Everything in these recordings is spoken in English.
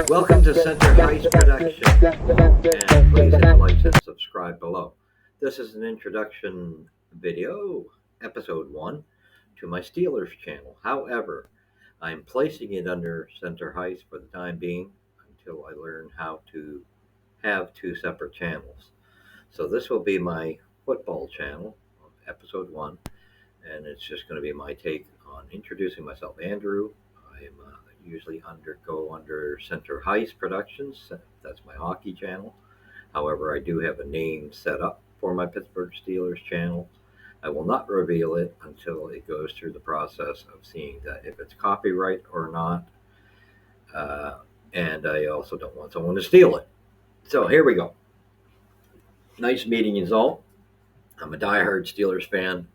Welcome to Center Heights Production, and please hit the like and subscribe below. This is an introduction video, episode 1, to my Steelers channel. However, I'm placing it under Center Heights for the time being until I learn how to have two separate channels. So this will be my football channel, episode 1, and it's just going to be my take on introducing myself. Andrew, I'm usually go under Center Heights Productions. That's my hockey channel. However, I do have a name set up for my Pittburgh Steelers channel. I will not reveal it until it goes through the process of seeing that if it's copyright or not. And I also don't want someone to steal it. So here we go. Nice meeting you all. I'm a diehard Steelers fan.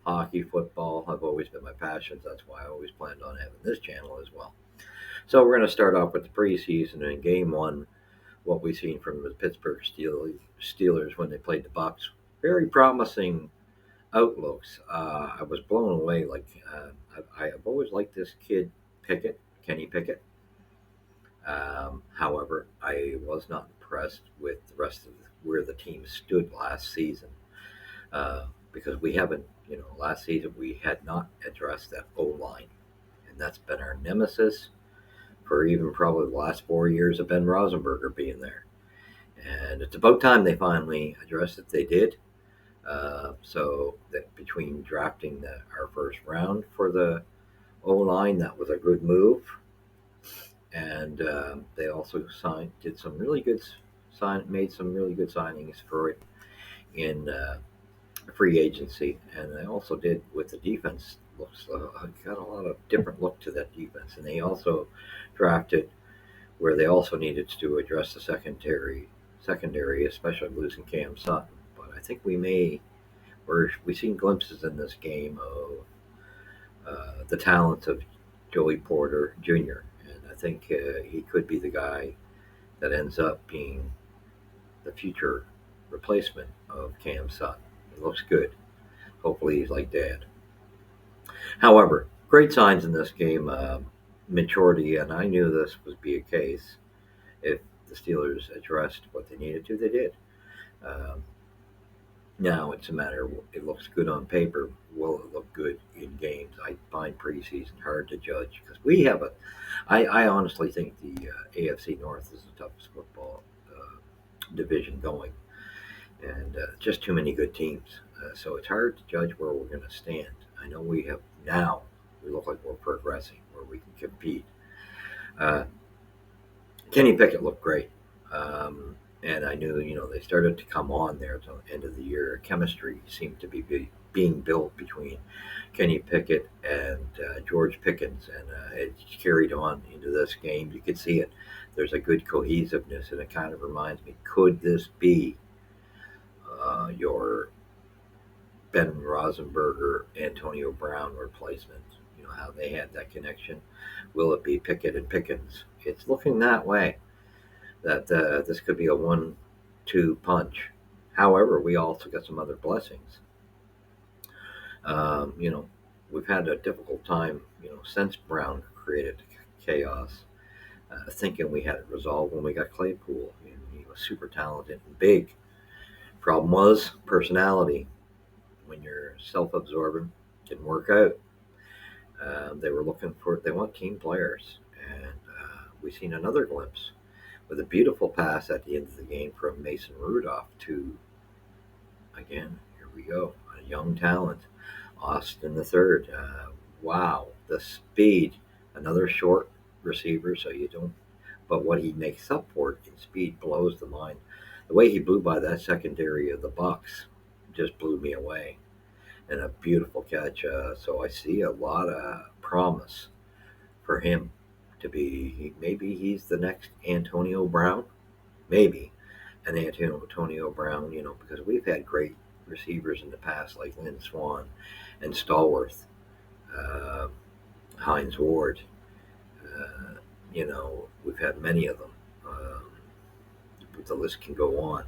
Hockey, football have always been my passions. That's why I always planned on having this channel as well. So we're going to start off with the preseason and game 1, what we've seen from the Pittburgh Steelers when they played the Bucks. Very promising outlooks. I was blown away. I've always liked this kid Kenny Pickett. However, I was not impressed with the rest of where the team stood last season. Because we haven't, last season we had not addressed that O-line. And that's been our nemesis for even probably the last 4 years of Ben Roethlisberger being there. And it's about time they finally addressed it. They did. So that between drafting our first round for the O-line, that was a good move. And they also made some really good signings for it in free agency, and they also did with the defense. Got a lot of different look to that defense, and they also drafted where they also needed to address the secondary, especially losing Cam Sutton. But I think we've seen glimpses in this game of the talent of Joey Porter Jr., and I think he could be the guy that ends up being the future replacement of Cam Sutton. He looks good. Hopefully he's like Dad. However, great signs in this game, maturity, and I knew this would be a case. If the Steelers addressed what they needed to, they did. Now it's a matter of it looks good on paper. Will it look good in games? I find preseason hard to judge because we have I honestly think the AFC North is the toughest football division going, and just too many good teams. So it's hard to judge where we're going to stand. I know we look like we're progressing, where we can compete. Kenny Pickett looked great. And I knew, they started to come on there at the end of the year. Chemistry seemed to be being built between Kenny Pickett and George Pickens, and it carried on into this game. You could see it. There's a good cohesiveness, and it kind of reminds me, could this be your Ben Roethlisberger, Antonio Brown replacement? How they had that connection. Will it be Pickett and Pickens? It's looking that way, that this could be a 1-2 punch. However, we also got some other blessings. We've had a difficult time, since Brown created chaos, thinking we had it resolved when we got Claypool. He was super talented and big. Problem was personality. When you're self-absorbent, didn't work out. They want team players, and we've seen another glimpse with a beautiful pass at the end of the game from Mason Rudolph to, again, here we go, a young talent, Austin III. Wow, the speed, another short receiver, but what he makes up for it in speed blows the mind. The way he blew by that secondary of the Bucks just blew me away. And a beautiful catch. So I see a lot of promise for him to be. Maybe he's the next Antonio Brown. Maybe an Antonio Brown, because we've had great receivers in the past like Lynn Swan and Stallworth, Hines Ward. We've had many of them. The list can go on.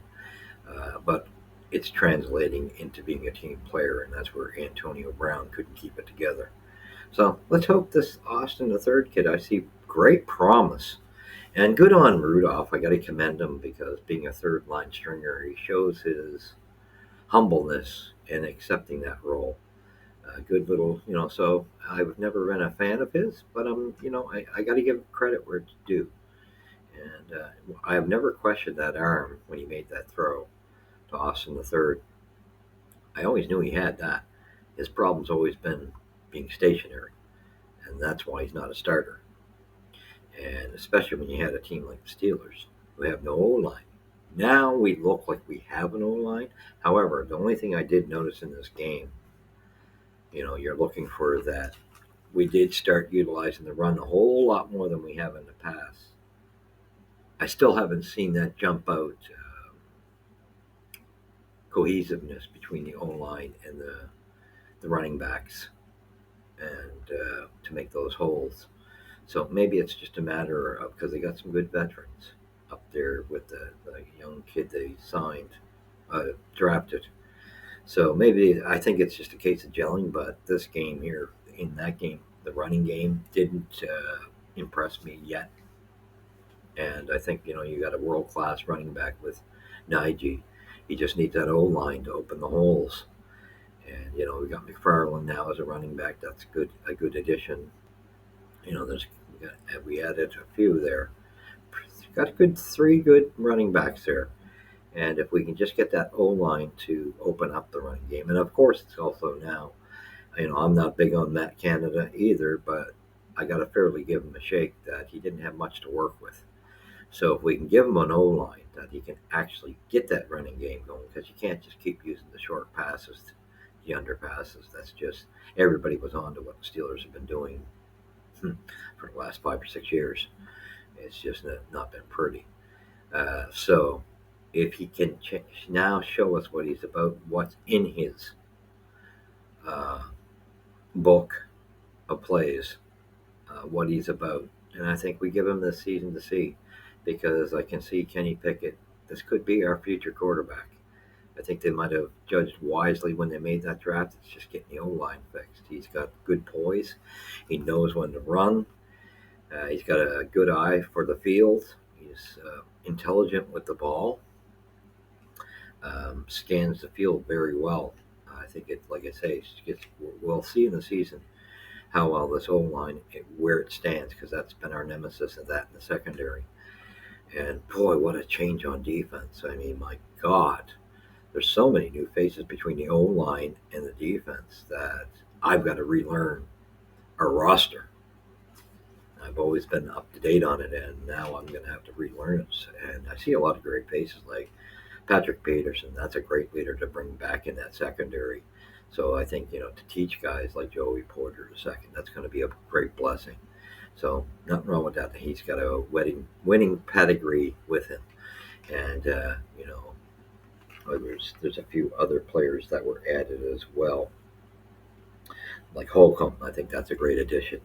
But it's translating into being a team player, and that's where Antonio Brown couldn't keep it together. So let's hope this Austin III kid, I see great promise And good on Rudolph. I got to commend him because being a third line stringer, he shows his humbleness in accepting that role. Good little, so I've never been a fan of his, but I got to give credit where it's due. And I have never questioned that arm when he made that throw to Austin the third. I always knew he had that. His problem's always been being stationary, and that's why he's not a starter. And especially when you had a team like the Steelers, who have no O line. Now we look like we have an O line. However, the only thing I did notice in this game, you're looking for that. We did start utilizing the run a whole lot more than we have in the past. I still haven't seen that jump out cohesiveness between the O line and the running backs, and to make those holes. So maybe it's just a matter of because they got some good veterans up there with the young kid they signed, drafted. So maybe I think it's just a case of gelling. But this game here, in that game, the running game didn't impress me yet. And I think you got a world class running back with Nige. He just needs that O line to open the holes. And we got McFarland now as a running back. That's a good addition. There's we added a few there. Got a good three good running backs there. And if we can just get that O line to open up the running game, and of course it's also now, I'm not big on Matt Canada either, but I got to fairly give him a shake that he didn't have much to work with. So if we can give him an O line that he can actually get that running game going, because you can't just keep using the short passes, the underpasses. That's just everybody was on to what the Steelers have been doing for the last 5 or 6 years. It's just not been pretty. So if he can now show us what he's about, what's in his uh, book of plays, what he's about, and I think we give him this season to see, because I can see Kenny Pickett. This could be our future quarterback. I think they might have judged wisely when they made that draft. It's just getting the O line fixed. He's got good poise. He knows when to run. He's got a good eye for the field. He's intelligent with the ball. Scans the field very well. I think it, like I say, we'll see in the season how well this O line, where it stands, because that's been our nemesis, and that in the secondary. And boy, what a change on defense! I mean, my God, there's so many new faces between the O line and the defense that I've got to relearn our roster. I've always been up to date on it, and now I'm going to have to relearn it. And I see a lot of great faces like Patrick Peterson. That's a great leader to bring back in that secondary. So I think to teach guys like Joey Porter II, that's going to be a great blessing. So nothing wrong with that. He's got a winning pedigree with him, and there's a few other players that were added as well, like Holcomb. I think that's a great addition.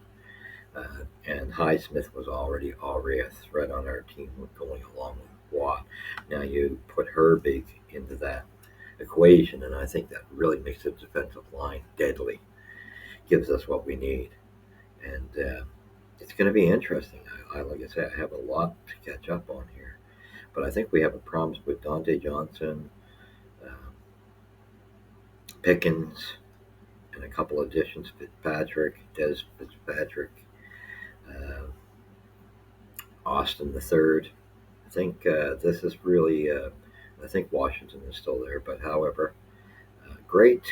And Highsmith was already a threat on our team going along with Watt. Now you put Herbig into that equation, and I think that really makes the defensive line deadly. Gives us what we need, and it's going to be interesting. Like I said, I have a lot to catch up on here, but I think we have a problem with Dante Johnson, um, Pickens, and a couple additions: Des Fitzpatrick, uh, Austin the third. I think this is really. I think Washington is still there, but however, great.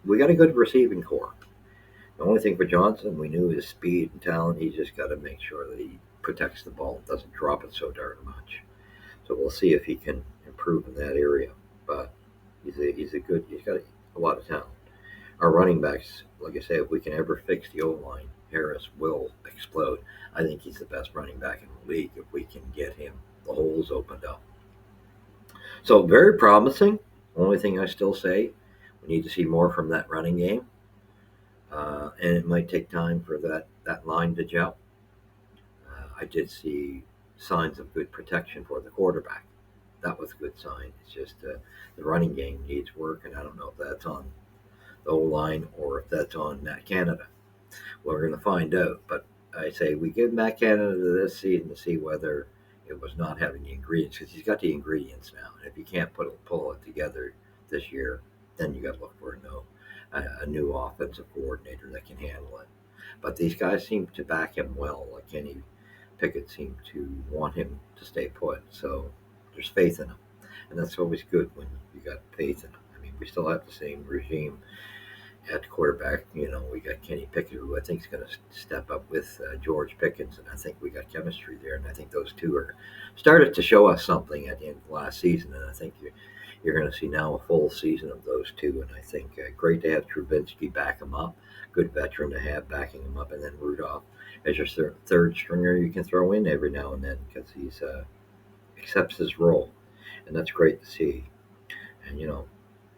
We got a good receiving core. The only thing for Johnson, we knew his speed and talent. He just got to make sure that he protects the ball, doesn't drop it so darn much. So we'll see if he can improve in that area. But he's got a lot of talent. Our running backs, like I say, if we can ever fix the O line, Harris will explode. I think he's the best running back in the league if we can get him the holes opened up. So very promising. Only thing I still say, we need to see more from that running game. And it might take time for that line to gel. I did see signs of good protection for the quarterback. That was a good sign. It's just the running game needs work, and I don't know if that's on the O line or if that's on Matt Canada. Well, we're going to find out. But I say we give Matt Canada this season to see whether It was not having the ingredients, because he's got the ingredients now. And if you can't pull it together this year, then you got to look for a new offensive coordinator that can handle it. But these guys seem to back him well. Like Kenny Pickett seemed to want him to stay put. So there's faith in him. And that's always good when you got faith in him. I mean, we still have the same regime at quarterback. We got Kenny Pickett, who I think is going to step up with George Pickens, and I think we got chemistry there. And I think those two are started to show us something at the end of last season. And I think you're going to see now a full season of those two. And I think great to have Trubinsky back him up, good veteran to have backing him up, and then Rudolph as your third stringer you can throw in every now and then because he's accepts his role, and that's great to see. And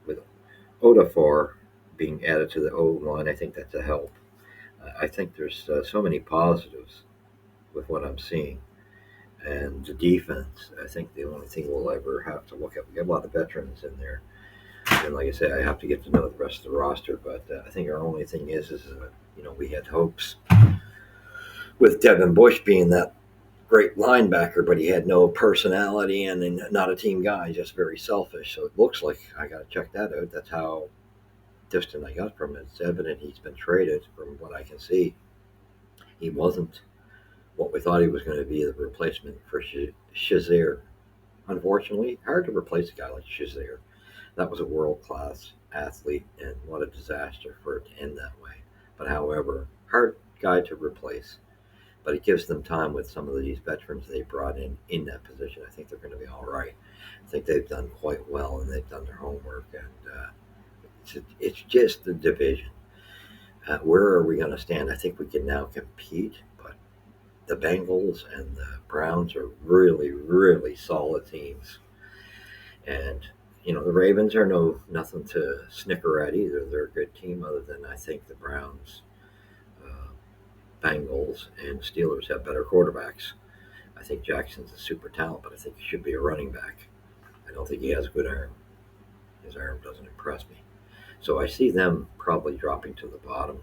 with Odafor being added to the O line, I think that's a help. I think there's so many positives with what I'm seeing. And the defense, I think the only thing we'll ever have to look at, we got a lot of veterans in there. And like I say, I have to get to know the rest of the roster. But I think our only thing is we had hopes with Devin Bush being that great linebacker, but he had no personality and not a team guy, just very selfish. So it looks like I got to check that out. That's how distant I got from it. It's evident he's been traded. From what I can see, he wasn't what we thought he was going to be, the replacement for Shazier. Unfortunately, hard to replace a guy like Shazier. That was a world-class athlete, and what a disaster for it to end that way. But however, hard guy to replace. But it gives them time with some of these veterans they brought in that position. I think they're going to be all right. I think they've done quite well, and they've done their homework. And it's just the division. Where are we going to stand? I think we can now compete, but the Bengals and the Browns are really, really solid teams. And the Ravens are nothing to snicker at either. They're a good team, other than I think the Browns, Bengals, and Steelers have better quarterbacks. I think Jackson's a super talent, but I think he should be a running back. I don't think he has a good arm. His arm doesn't impress me. So I see them probably dropping to the bottom.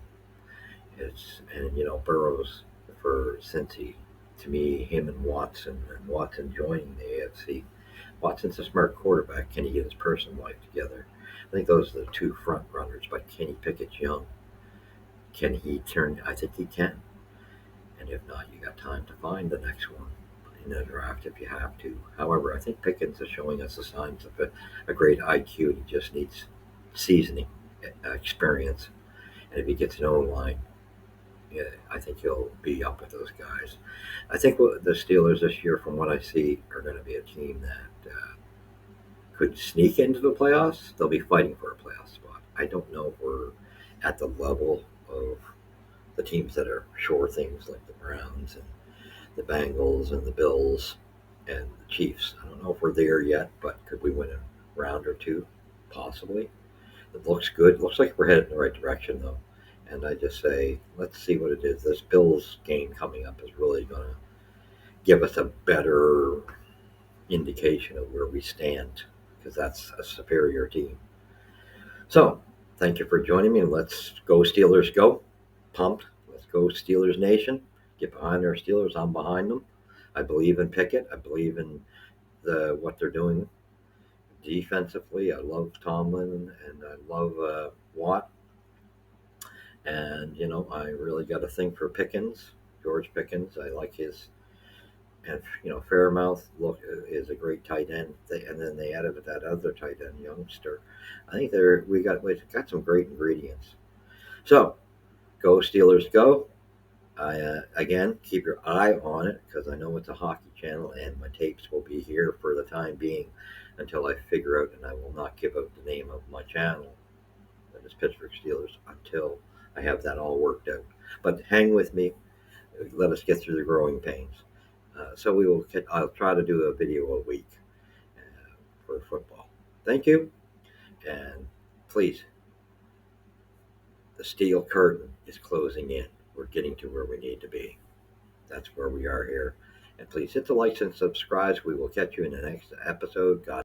Burrow's for Cincy. To me, him and Watson joining the AFC. Watson's a smart quarterback. Can he get his personal life together? I think those are the two front runners, but Kenny Pickett's young. Can he turn? I think he can. And if not, you got time to find the next one in the draft if you have to. However, I think Pickens is showing us the signs of a great IQ. He just needs seasoning, experience. And if he gets an O-line, I think he'll be up with those guys. I think the Steelers this year, from what I see, are going to be a team that could sneak into the playoffs. They'll be fighting for a playoff spot. I don't know if we're at the level of the teams that are sure things like the Browns and the Bengals and the Bills and the Chiefs. I don't know if we're there yet, but could we win a round or two? Possibly. It looks good. It looks like we're headed in the right direction, though. And I just say, let's see what it is. This Bills game coming up is really going to give us a better indication of where we stand, because that's a superior team. So, thank you for joining me. Let's go Steelers go. Pumped. Let's go Steelers Nation. Get behind our Steelers. I'm behind them. I believe in Pickett. I believe in what they're doing defensively. I love Tomlin, and I love Watt. And, I really got a thing for Pickens, George Pickens. I like his, and, Fairmouth is a great tight end. And then they added that other tight end, youngster. I think we got some great ingredients. So, go Steelers, go. Again, keep your eye on it, because I know it's a hockey channel, and my tapes will be here for the time being until I figure out, and I will not give out the name of my channel, that is Pittburgh Steelers, until I have that all worked out. But hang with me. Let us get through the growing pains. So I'll try to do a video a week for football. Thank you. And please, the steel curtain is closing in. We're getting to where we need to be. That's where we are here. And please hit the likes and subscribes. We will catch you in the next episode. God